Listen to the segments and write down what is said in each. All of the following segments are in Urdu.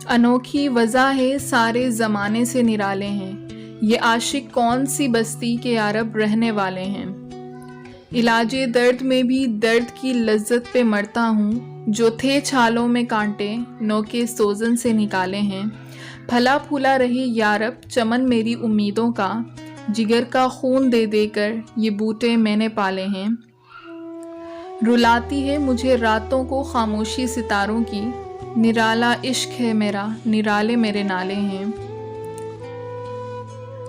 انوکھی وضع ہے سارے زمانے سے نرالے ہیں، یہ عاشق کون سی بستی کے یارب رہنے والے ہیں۔ علاج درد میں بھی درد کی لذت پہ مرتا ہوں، جو تھے چھالوں میں کانٹے نو کے سوزن سے نکالے ہیں۔ پھلا پھولا رہے یارب چمن میری امیدوں کا، جگر کا خون دے دے کر یہ بوٹے میں نے پالے ہیں۔ رلاتی ہے مجھے راتوں کو خاموشی ستاروں کی، نرالا عشق ہے میرا نرالے میرے نالے ہیں۔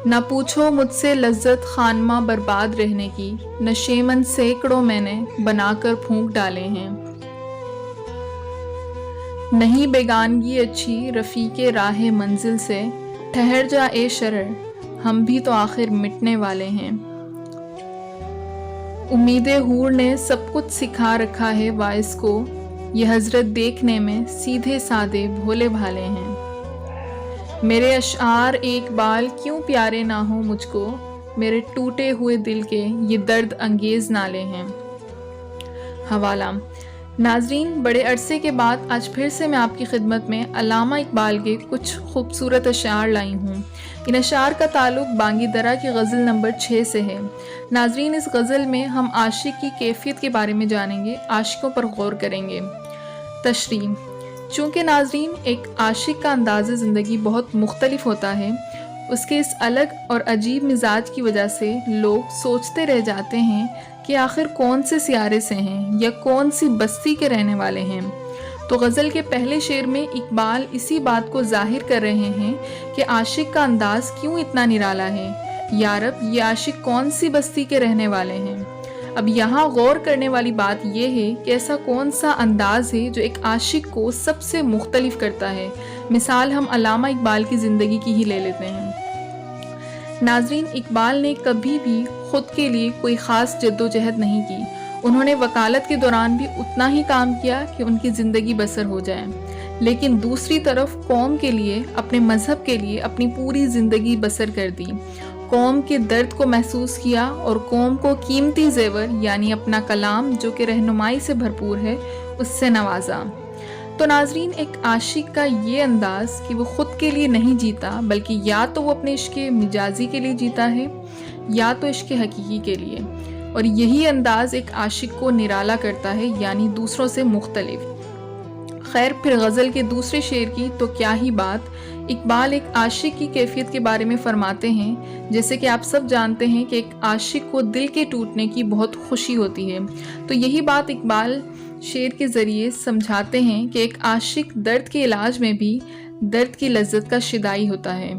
نہ پوچھو مجھ سے لذت خانمہ برباد رہنے کی، نشیمن سینکڑوں میں نے بنا کر پھونک ڈالے ہیں۔ نہیں بیگانگی اچھی رفیق راہ منزل سے، ٹھہر جا اے شرر ہم بھی تو آخر مٹنے والے ہیں۔ امید حور نے سب کچھ سکھا رکھا ہے واعظ کو، یہ حضرت دیکھنے میں سیدھے سادے بھولے بھالے ہیں۔ میرے اشعار ایک بال کیوں پیارے نہ ہوں مجھ کو، میرے ٹوٹے ہوئے دل کے یہ درد انگیز نالے ہیں۔ حوالہ: ناظرین، بڑے عرصے کے بعد آج پھر سے میں آپ کی خدمت میں علامہ اقبال کے کچھ خوبصورت اشعار لائی ہوں۔ ان اشعار کا تعلق بانگی درا کی غزل نمبر 6 سے ہے۔ ناظرین، اس غزل میں ہم عاشق کی کیفیت کے بارے میں جانیں گے، عاشقوں پر غور کریں گے۔ تشریح: چونکہ ناظرین ایک عاشق کا انداز زندگی بہت مختلف ہوتا ہے، اس کے اس الگ اور عجیب مزاج کی وجہ سے لوگ سوچتے رہ جاتے ہیں کہ آخر کون سے سیارے سے ہیں یا کون سی بستی کے رہنے والے ہیں۔ تو غزل کے پہلے شعر میں اقبال اسی بات کو ظاہر کر رہے ہیں کہ عاشق کا انداز کیوں اتنا نرالا ہے۔ یارب، یہ عاشق کون سی بستی کے رہنے والے ہیں۔ اب یہاں غور کرنے والی بات یہ ہے کہ ایسا کون سا انداز ہے جو ایک عاشق کو سب سے مختلف کرتا ہے۔ مثال ہم علامہ اقبال کی زندگی کی ہی لے لیتے ہیں۔ ناظرین، اقبال نے کبھی بھی خود کے لیے کوئی خاص جد و جہد نہیں کی۔ انہوں نے وکالت کے دوران بھی اتنا ہی کام کیا کہ ان کی زندگی بسر ہو جائے، لیکن دوسری طرف قوم کے لیے، اپنے مذہب کے لیے اپنی پوری زندگی بسر کر دی۔ قوم کے درد کو محسوس کیا اور قوم کو قیمتی زیور یعنی اپنا کلام جو کہ رہنمائی سے بھرپور ہے اس سے نوازا۔ تو ناظرین، ایک عاشق کا یہ انداز کہ وہ خود کے لیے نہیں جیتا، بلکہ یا تو وہ اپنے عشق مجازی کے لیے جیتا ہے یا تو عشق حقیقی کے لیے، اور یہی انداز ایک عاشق کو نرالا کرتا ہے، یعنی دوسروں سے مختلف۔ خیر، پھر غزل کے دوسرے شعر کی تو کیا ہی بات۔ اقبال ایک عاشق کی کیفیت کے بارے میں فرماتے ہیں، جیسے کہ آپ سب جانتے ہیں کہ ایک عاشق کو دل کے ٹوٹنے کی بہت خوشی ہوتی ہے، تو یہی بات اقبال شعر کے ذریعے سمجھاتے ہیں کہ ایک عاشق درد کے علاج میں بھی درد کی لذت کا شدائی ہوتا ہے۔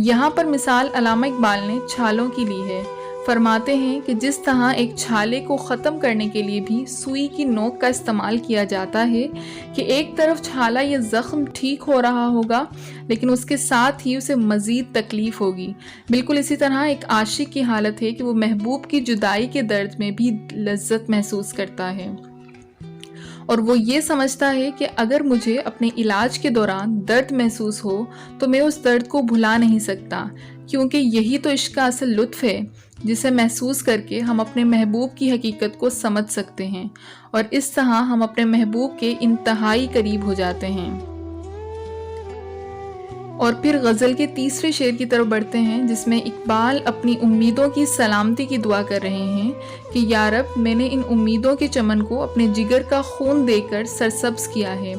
یہاں پر مثال علامہ اقبال نے چھالوں کی لی ہے۔ فرماتے ہیں کہ جس طرح ایک چھالے کو ختم کرنے کے لیے بھی سوئی کی نوک کا استعمال کیا جاتا ہے کہ ایک طرف چھالا یا زخم ٹھیک ہو رہا ہوگا لیکن اس کے ساتھ ہی اسے مزید تکلیف ہوگی، بالکل اسی طرح ایک عاشق کی حالت ہے کہ وہ محبوب کی جدائی کے درد میں بھی لذت محسوس کرتا ہے، اور وہ یہ سمجھتا ہے کہ اگر مجھے اپنے علاج کے دوران درد محسوس ہو تو میں اس درد کو بھلا نہیں سکتا، کیونکہ یہی تو عشق کا اصل لطف ہے جسے محسوس کر کے ہم اپنے محبوب کی حقیقت کو سمجھ سکتے ہیں، اور اس طرح ہم اپنے محبوب کے انتہائی قریب ہو جاتے ہیں۔ اور پھر غزل کے تیسرے شعر کی طرف بڑھتے ہیں، جس میں اقبال اپنی امیدوں کی سلامتی کی دعا کر رہے ہیں کہ یا رب، میں نے ان امیدوں کے چمن کو اپنے جگر کا خون دے کر سرسبز کیا ہے،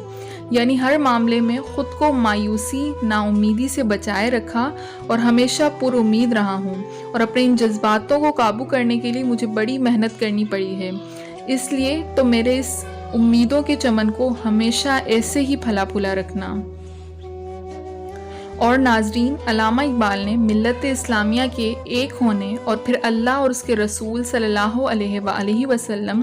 یعنی ہر معاملے میں خود کو مایوسی، نا امیدی سے بچائے رکھا اور ہمیشہ پر امید رہا ہوں، اور اپنے ان جذباتوں کو قابو کرنے کے لیے مجھے بڑی محنت کرنی پڑی ہے، اس لیے تو میرے اس امیدوں کے چمن کو ہمیشہ ایسے ہی پھلا پھولا رکھنا۔ اور ناظرین، علامہ اقبال نے ملت اسلامیہ کے ایک ہونے اور پھر اللہ اور اس کے رسول صلی اللہ علیہ وآلہ وسلم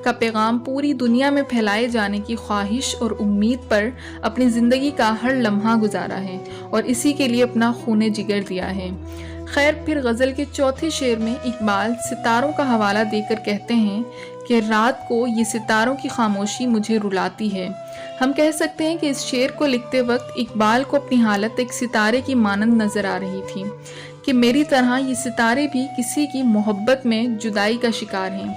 کا پیغام پوری دنیا میں پھیلائے جانے کی خواہش اور امید پر اپنی زندگی کا ہر لمحہ گزارا ہے اور اسی کے لیے اپنا خون جگر دیا ہے۔ خیر، پھر غزل کے چوتھے شعر میں اقبال ستاروں کا حوالہ دے کر کہتے ہیں کہ رات کو یہ ستاروں کی خاموشی مجھے رلاتی ہے۔ ہم کہہ سکتے ہیں کہ اس شعر کو لکھتے وقت اقبال کو اپنی حالت ایک ستارے کی مانند نظر آ رہی تھی کہ میری طرح یہ ستارے بھی کسی کی محبت میں جدائی کا شکار ہیں،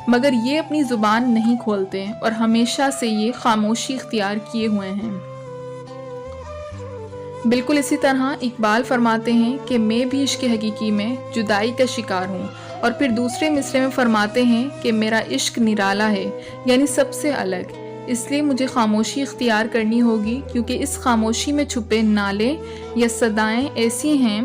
مگر یہ اپنی زبان نہیں کھولتے اور ہمیشہ سے یہ خاموشی اختیار کیے ہوئے ہیں۔ بالکل اسی طرح اقبال فرماتے ہیں کہ میں بھی عشق حقیقی میں جدائی کا شکار ہوں، اور پھر دوسرے مصرے میں فرماتے ہیں کہ میرا عشق نرالا ہے، یعنی سب سے الگ، اس لیے مجھے خاموشی اختیار کرنی ہوگی، کیونکہ اس خاموشی میں چھپے نالے یا صدائیں ایسی ہیں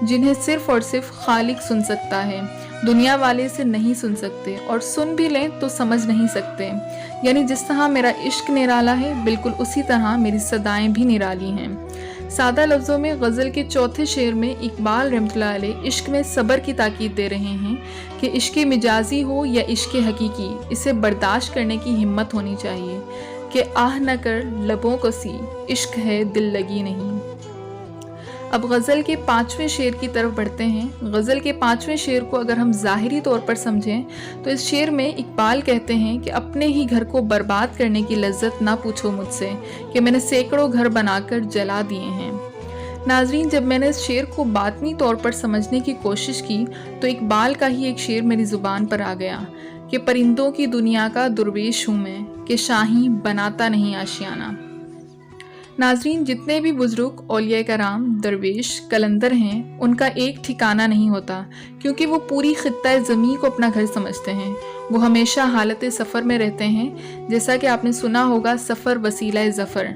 جنہیں صرف اور صرف خالق سن سکتا ہے، دنیا والے اسے نہیں سن سکتے، اور سن بھی لیں تو سمجھ نہیں سکتے۔ یعنی جس طرح میرا عشق نرالا ہے، بالکل اسی طرح میری صدائیں بھی نرالی ہیں۔ سادہ لفظوں میں غزل کے چوتھے شعر میں اقبال رحمۃ اللہ علیہ عشق میں صبر کی تاکید دے رہے ہیں کہ عشق مجازی ہو یا عشق حقیقی، اسے برداشت کرنے کی ہمت ہونی چاہیے کہ آہ نہ کر لبوں کو سی، عشق ہے دل لگی نہیں۔ اب غزل کے 5ویں شعر کی طرف بڑھتے ہیں۔ غزل کے 5ویں شعر کو اگر ہم ظاہری طور پر سمجھیں تو اس شعر میں اقبال کہتے ہیں کہ اپنے ہی گھر کو برباد کرنے کی لذت نہ پوچھو مجھ سے کہ میں نے سینکڑوں گھر بنا کر جلا دیے ہیں۔ ناظرین، جب میں نے اس شعر کو باطنی طور پر سمجھنے کی کوشش کی تو اقبال کا ہی ایک شعر میری زبان پر آ گیا کہ پرندوں کی دنیا کا درویش ہوں میں، کہ شاہین بناتا نہیں آشیانہ۔ ناظرین، جتنے بھی بزرگ اولیاء کرام درویش کلندر ہیں، ان کا ایک ٹھکانہ نہیں ہوتا، کیونکہ وہ پوری خطہ زمین کو اپنا گھر سمجھتے ہیں۔ وہ ہمیشہ حالت سفر میں رہتے ہیں، جیسا کہ آپ نے سنا ہوگا سفر وسیلہ ظفر۔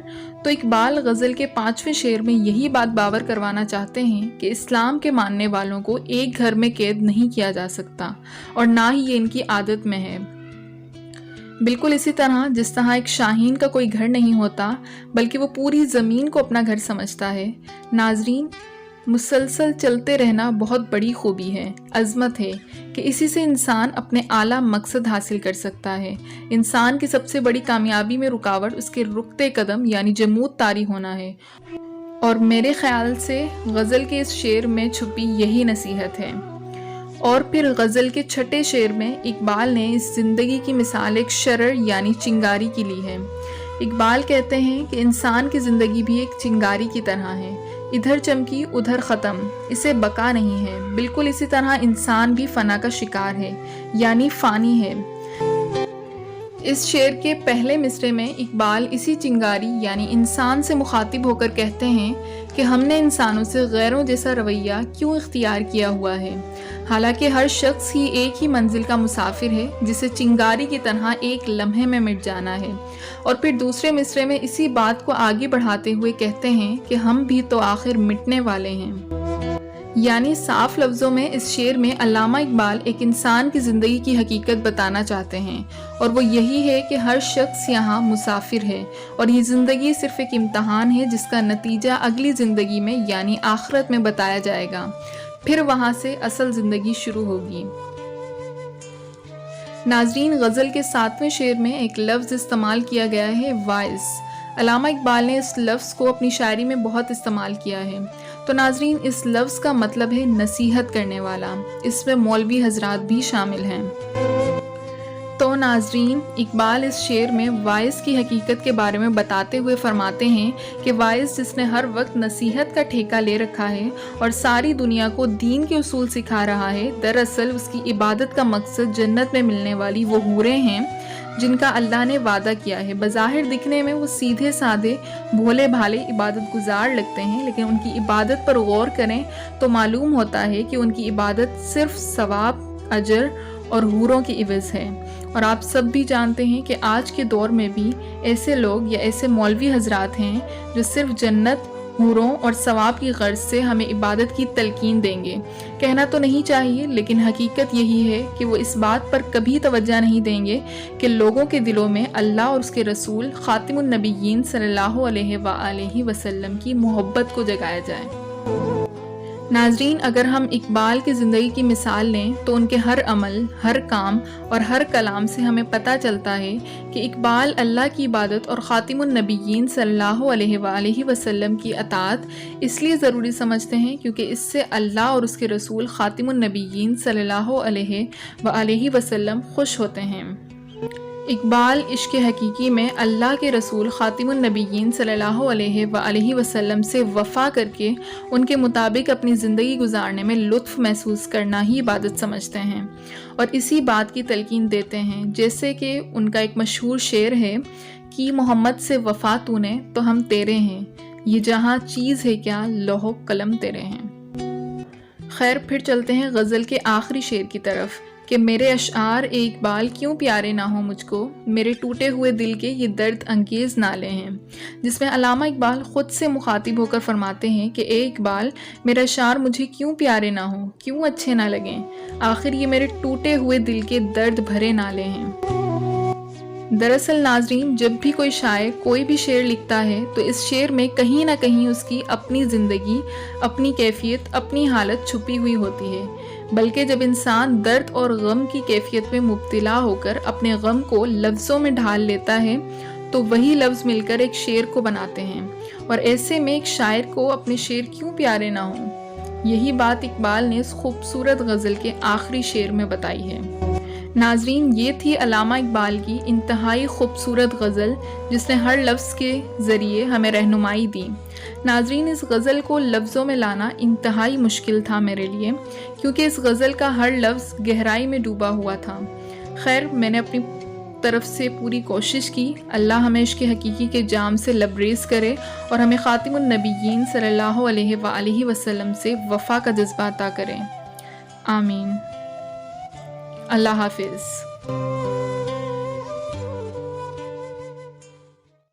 تو اقبال غزل کے 5ویں شعر میں یہی بات باور کروانا چاہتے ہیں کہ اسلام کے ماننے والوں کو ایک گھر میں قید نہیں کیا جا سکتا، اور نہ ہی یہ ان کی عادت میں ہے۔ بالکل اسی طرح جس طرح ایک شاہین کا کوئی گھر نہیں ہوتا بلکہ وہ پوری زمین کو اپنا گھر سمجھتا ہے۔ ناظرین، مسلسل چلتے رہنا بہت بڑی خوبی ہے، عظمت ہے کہ اسی سے انسان اپنے اعلیٰ مقصد حاصل کر سکتا ہے۔ انسان کی سب سے بڑی کامیابی میں رکاوٹ اس کے رکتے قدم یعنی جمود طاری ہونا ہے، اور میرے خیال سے غزل کے اس شعر میں چھپی یہی نصیحت ہے۔ اور پھر غزل کے 6 شعر میں اقبال نے اس زندگی کی مثال ایک شرر یعنی چنگاری کی لی ہے۔ اقبال کہتے ہیں کہ انسان کی زندگی بھی ایک چنگاری کی طرح ہے، ادھر چمکی ادھر ختم، اسے بقا نہیں ہے۔ بالکل اسی طرح انسان بھی فنا کا شکار ہے، یعنی فانی ہے۔ اس شعر کے پہلے مصرے میں اقبال اسی چنگاری یعنی انسان سے مخاطب ہو کر کہتے ہیں کہ ہم نے انسانوں سے غیروں جیسا رویہ کیوں اختیار کیا ہوا ہے، حالانکہ ہر شخص ہی ایک ہی منزل کا مسافر ہے جسے چنگاری کی طرح ایک لمحے میں مٹ جانا ہے۔ اور پھر دوسرے مصرے میں اسی بات کو آگے بڑھاتے ہوئے کہتے ہیں کہ ہم بھی تو آخر مٹنے والے ہیں۔ یعنی صاف لفظوں میں اس شعر میں علامہ اقبال ایک انسان کی زندگی کی حقیقت بتانا چاہتے ہیں، اور وہ یہی ہے کہ ہر شخص یہاں مسافر ہے، اور یہ زندگی صرف ایک امتحان ہے جس کا نتیجہ اگلی زندگی میں یعنی آخرت میں بتایا جائے گا، پھر وہاں سے اصل زندگی شروع ہوگی۔ ناظرین، غزل کے 7ویں شعر میں ایک لفظ استعمال کیا گیا ہے، وائز۔ علامہ اقبال نے اس لفظ کو اپنی شاعری میں بہت استعمال کیا ہے۔ تو ناظرین، اس لفظ کا مطلب ہے نصیحت کرنے والا، اس میں مولوی حضرات بھی شامل ہیں۔ تو ناظرین، اقبال اس شعر میں وائز کی حقیقت کے بارے میں بتاتے ہوئے فرماتے ہیں کہ وائز جس نے ہر وقت نصیحت کا ٹھیکہ لے رکھا ہے اور ساری دنیا کو دین کے اصول سکھا رہا ہے، دراصل اس کی عبادت کا مقصد جنت میں ملنے والی وہ حوریں ہیں جن کا اللہ نے وعدہ کیا ہے۔ بظاہر دکھنے میں وہ سیدھے سادے بھولے بھالے عبادت گزار لگتے ہیں، لیکن ان کی عبادت پر غور کریں تو معلوم ہوتا ہے کہ ان کی عبادت صرف ثواب، اجر اور حوروں کی عوض ہے۔ اور آپ سب بھی جانتے ہیں کہ آج کے دور میں بھی ایسے لوگ یا ایسے مولوی حضرات ہیں جو صرف جنت، حوروں اور ثواب کی غرض سے ہمیں عبادت کی تلقین دیں گے۔ کہنا تو نہیں چاہیے، لیکن حقیقت یہی ہے کہ وہ اس بات پر کبھی توجہ نہیں دیں گے کہ لوگوں کے دلوں میں اللہ اور اس کے رسول خاتم النبیین صلی اللہ علیہ وآلہ وسلم کی محبت کو جگایا جائے۔ ناظرین، اگر ہم اقبال کی زندگی کی مثال لیں تو ان کے ہر عمل، ہر کام اور ہر کلام سے ہمیں پتہ چلتا ہے کہ اقبال اللہ کی عبادت اور خاتم النبیین صلی اللہ علیہ وآلہ وسلم کی اطاعت اس لیے ضروری سمجھتے ہیں کیونکہ اس سے اللہ اور اس کے رسول خاتم النبیین صلی اللہ علیہ وآلہ وسلم خوش ہوتے ہیں۔ اقبال عشق حقیقی میں اللہ کے رسول خاتم النبیین صلی اللہ علیہ وآلہ وسلم سے وفا کر کے ان کے مطابق اپنی زندگی گزارنے میں لطف محسوس کرنا ہی عبادت سمجھتے ہیں، اور اسی بات کی تلقین دیتے ہیں، جیسے کہ ان کا ایک مشہور شعر ہے کہ محمد سے وفا تو نے تو ہم تیرے ہیں، یہ جہاں چیز ہے کیا لوح قلم تیرے ہیں۔ خیر پھر چلتے ہیں غزل کے آخری شعر کی طرف کہ میرے اشعار اے اقبال کیوں پیارے نہ ہوں مجھ کو، میرے ٹوٹے ہوئے دل کے یہ درد انگیز نالے ہیں، جس میں علامہ اقبال خود سے مخاطب ہو کر فرماتے ہیں کہ اے اقبال میرے اشعار مجھے کیوں پیارے نہ ہوں، کیوں اچھے نہ لگیں، آخر یہ میرے ٹوٹے ہوئے دل کے درد بھرے نالے ہیں۔ دراصل ناظرین، جب بھی کوئی شاعر کوئی بھی شعر لکھتا ہے تو اس شعر میں کہیں نہ کہیں اس کی اپنی زندگی، اپنی کیفیت، اپنی حالت چھپی ہوئی ہوتی ہے، بلکہ جب انسان درد اور غم کی کیفیت میں مبتلا ہو کر اپنے غم کو لفظوں میں ڈھال لیتا ہے تو وہی لفظ مل کر ایک شعر کو بناتے ہیں، اور ایسے میں ایک شاعر کو اپنے شعر کیوں پیارے نہ ہوں، یہی بات اقبال نے اس خوبصورت غزل کے آخری شعر میں بتائی ہے۔ ناظرین، یہ تھی علامہ اقبال کی انتہائی خوبصورت غزل جس نے ہر لفظ کے ذریعے ہمیں رہنمائی دی۔ ناظرین، اس غزل کو لفظوں میں لانا انتہائی مشکل تھا میرے لیے، کیونکہ اس غزل کا ہر لفظ گہرائی میں ڈوبا ہوا تھا۔ خیر، میں نے اپنی طرف سے پوری کوشش کی۔ اللہ ہمیں عشق حقیقی کے جام سے لبریز کرے اور ہمیں خاتم النبیین صلی اللہ علیہ وآلہ وسلم سے وفا کا جذبہ عطا کرے۔ آمین۔ اللہ حافظ۔